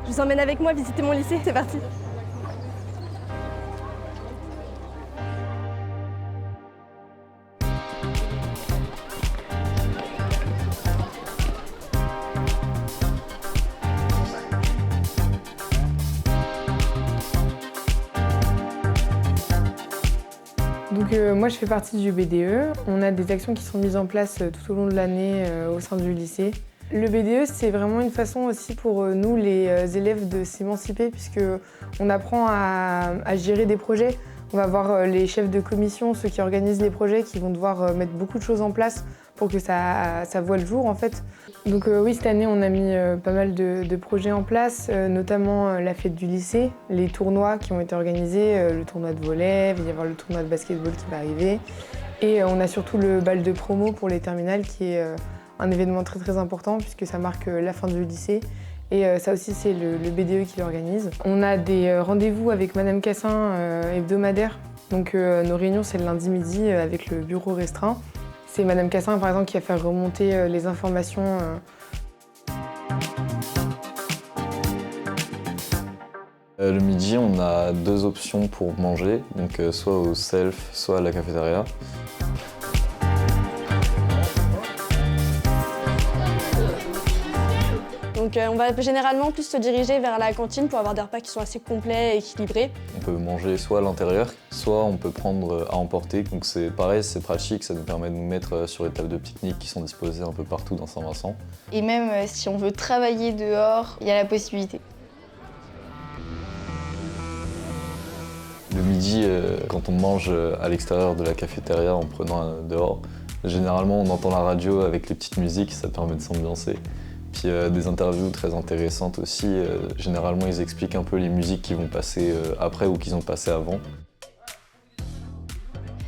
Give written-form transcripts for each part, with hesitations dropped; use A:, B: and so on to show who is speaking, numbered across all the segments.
A: Je vous emmène avec moi visiter mon lycée, c'est parti.
B: Donc moi je fais partie du BDE. On a des actions qui sont mises en place tout au long de l'année au sein du lycée. Le BDE, c'est vraiment une façon aussi pour nous, les élèves, de s'émanciper puisqu'on apprend à gérer des projets. On va voir les chefs de commission, ceux qui organisent les projets, qui vont devoir mettre beaucoup de choses en place pour que ça voie le jour en fait. Donc oui, cette année, on a mis pas mal de projets en place, notamment la fête du lycée, les tournois qui ont été organisés, le tournoi de volley, il va y avoir le tournoi de basketball qui va arriver. Et on a surtout le bal de promo pour les terminales qui est un événement très très important puisque ça marque la fin du lycée. Et ça aussi, c'est le BDE qui l'organise. On a des rendez-vous avec Madame Cassin hebdomadaires. Donc nos réunions, c'est le lundi midi avec le bureau restreint. C'est Madame Cassin, par exemple, qui va faire remonter les informations.
C: Le midi, on a deux options pour manger, donc soit au self, soit à la cafétéria.
A: Donc on va généralement plus se diriger vers la cantine pour avoir des repas qui sont assez complets et équilibrés.
C: On peut manger soit à l'intérieur, soit on peut prendre à emporter. Donc c'est pareil, c'est pratique, ça nous permet de nous mettre sur les tables de pique-nique qui sont disposées un peu partout dans Saint-Vincent.
D: Et même si on veut travailler dehors, il y a la possibilité.
C: Le midi, quand on mange à l'extérieur de la cafétéria en prenant dehors, généralement on entend la radio avec les petites musiques, ça permet de s'ambiancer. Puis des interviews très intéressantes aussi. Généralement, ils expliquent un peu les musiques qui vont passer après ou qu'ils ont passé avant.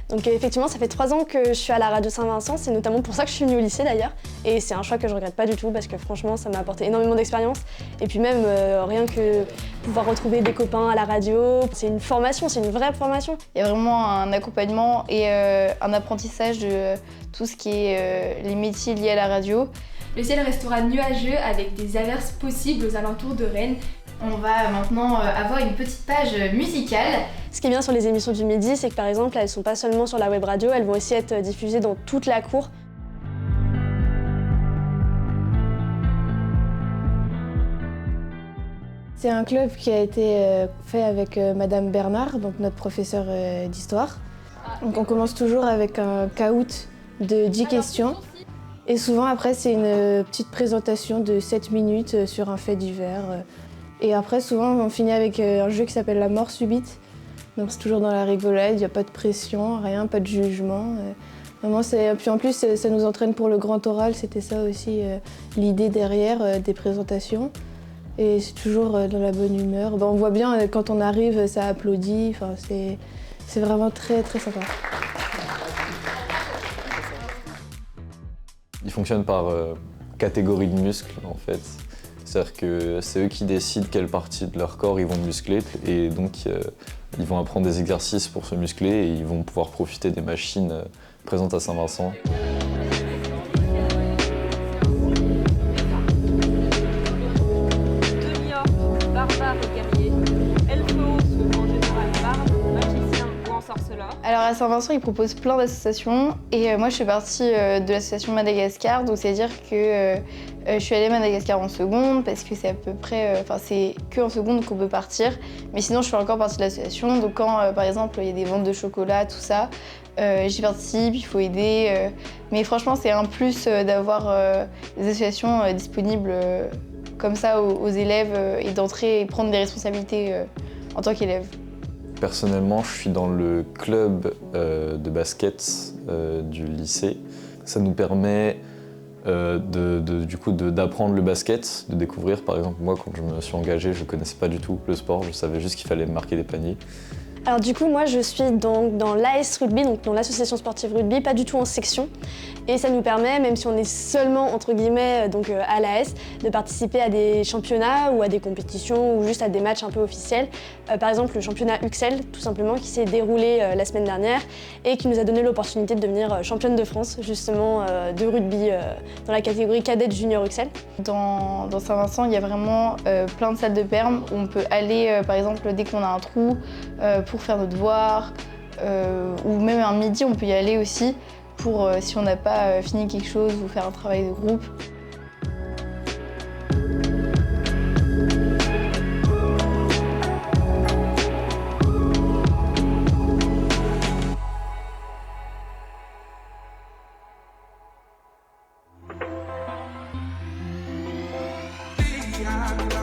A: Donc effectivement, ça fait 3 ans que je suis à la radio Saint-Vincent. C'est notamment pour ça que je suis venue au lycée d'ailleurs. Et c'est un choix que je regrette pas du tout parce que franchement, ça m'a apporté énormément d'expérience. Et puis même, rien que pouvoir retrouver des copains à la radio, c'est une formation, c'est une vraie formation.
D: Il y a vraiment un accompagnement et un apprentissage de tout ce qui est les métiers liés à la radio.
E: Le ciel restera nuageux avec des averses possibles aux alentours de Rennes.
F: On va maintenant avoir une petite page musicale.
A: Ce qui est bien sur les émissions du midi, c'est que par exemple, elles ne sont pas seulement sur la web radio, elles vont aussi être diffusées dans toute la cour.
G: C'est un club qui a été fait avec Madame Bernard, donc notre professeure d'histoire. Donc on commence toujours avec un caout de 10 questions. Et souvent après c'est une petite présentation de 7 minutes sur un fait divers. Et après souvent on finit avec un jeu qui s'appelle la mort subite. Donc c'est toujours dans la rigolade, il n'y a pas de pression, rien, pas de jugement. Vraiment, puis en plus ça nous entraîne pour le grand oral, c'était ça aussi l'idée derrière des présentations. Et c'est toujours dans la bonne humeur. On voit bien quand on arrive, ça applaudit, enfin, c'est vraiment très très sympa.
C: Ils fonctionnent par catégorie de muscles en fait. C'est-à-dire que c'est eux qui décident quelle partie de leur corps ils vont muscler et donc ils vont apprendre des exercices pour se muscler et ils vont pouvoir profiter des machines présentes à Saint-Vincent.
H: Demi-orque, barbare et guerrier, elfeos ou en général barde, magicien ou ensorceleur.
D: Alors à Saint-Vincent, ils proposent plein d'associations et moi je fais partie de l'association Madagascar, donc c'est-à-dire que je suis allée à Madagascar en seconde parce que c'est à peu près, c'est qu'en seconde qu'on peut partir, mais sinon je fais encore partie de l'association, donc quand par exemple il y a des ventes de chocolat, tout ça, j'y participe, il faut aider, mais franchement c'est un plus d'avoir des associations disponibles comme ça aux élèves et d'entrer et prendre des responsabilités en tant qu'élève.
C: Personnellement, je suis dans le club de basket du lycée. Ça nous permet d'apprendre le basket, de découvrir. Par exemple, moi, quand je me suis engagé, je ne connaissais pas du tout le sport. Je savais juste qu'il fallait marquer des paniers.
A: Alors du coup, moi je suis dans l'AS Rugby, donc dans l'association sportive rugby, pas du tout en section. Et ça nous permet, même si on est seulement entre guillemets à l'AS, de participer à des championnats ou à des compétitions ou juste à des matchs un peu officiels. Par exemple le championnat UXL, tout simplement, qui s'est déroulé la semaine dernière et qui nous a donné l'opportunité de devenir championne de France justement de rugby dans la catégorie cadette junior UXL.
D: Dans Saint-Vincent, il y a vraiment plein de salles de perm où on peut aller, par exemple, dès qu'on a un trou, pour faire nos devoirs, ou même un midi, on peut y aller aussi pour, si on n'a pas fini quelque chose, ou faire un travail de groupe.
I: Yeah.